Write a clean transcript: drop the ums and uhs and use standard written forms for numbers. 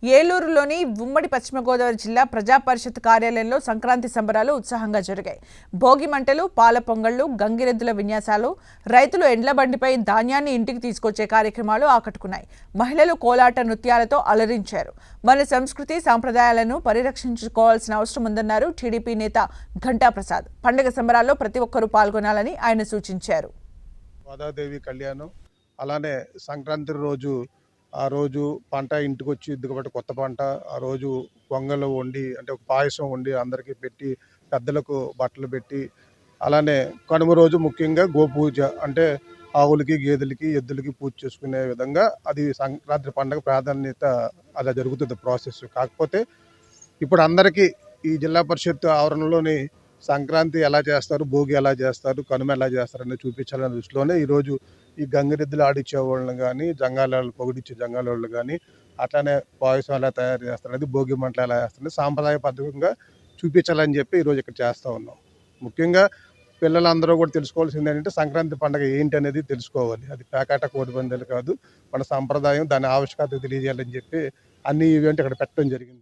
ఏలూరులోని ఉమ్మడి పశ్చిమ గోదావరి జిల్లా ప్రజా పరిషత్ కార్యాలయంలో సంక్రాంతి సంబరాలు ఉత్సాహంగా జరిగాయి. భోగి మంటలు, పాల పొంగళ్లు, గంగిరెద్దుల విన్యాసాలు, రైతులు ఎండ్ల బండిపై ధాన్యాన్ని ఇంటికి తీసుకొచ్చే కార్యక్రమాలు ఆకట్టుకున్నాయి. మహిళలు కోలాట నృత్యాలతో అలరించారు. మన సంస్కృతి సాంప్రదాయాలను పరిరక్షించుకోవాల్సిన అవసరం ఉందన్నారు టీడీపీ నేత ఘంటా ప్రసాద్. పండుగ సంబరాల్లో ప్రతి ఒక్కరూ పాల్గొనాలని ఆయన సూచించారు. గోదాదేవి కళ్యాణం అలానే సంక్రాంతి రోజు ఆ రోజు పంట ఇంటికి వచ్చిద్ది కాబట్టి కొత్త పంట ఆ రోజు పొంగలు వండి అంటే ఒక పాయసం వండి అందరికీ పెట్టి పెద్దలకు బట్టలు పెట్టి అలానే కనుమ రోజు ముఖ్యంగా గోపూజ అంటే ఆవులకి గేదెలకి ఎద్దులకి పూజ చేసుకునే విధంగా అది సంక్రాంతి పండుగ ప్రాధాన్యత అలా జరుగుతుంది ప్రాసెస్. కాకపోతే ఇప్పుడు అందరికీ ఈ జిల్లా పరిషత్ ఆవరణలోని సంక్రాంతి ఎలా చేస్తారు, భోగి ఎలా చేస్తారు, కనుమ ఎలా చేస్తారు అనేది చూపించాలనే దృష్టిలోనే ఈరోజు ఈ గంగిరెద్దులు ఆడిచ్చే వాళ్ళని కానీ, జంగాలాళ్ళు పొగిడిచ్చే జంగాలోళ్ళు కానీ, అట్లానే పాయసం ఎలా తయారు చేస్తారు అనేది, భోగి మంటలు ఎలా చేస్తారు సాంప్రదాయబద్ధంగా చూపించాలని చెప్పి ఈరోజు ఇక్కడ చేస్తూ ఉన్నాం. ముఖ్యంగా పిల్లలందరూ కూడా తెలుసుకోవాల్సింది ఏంటంటే సంక్రాంతి పండుగ ఏంటి అనేది తెలుసుకోవాలి. అది పేకాట కోడిపందాలు కాదు, మన సంప్రదాయం, దాని ఆవశ్యకత తెలియజేయాలని చెప్పి అన్ని ఈవెంట్ ఇక్కడ పెట్టడం జరిగింది.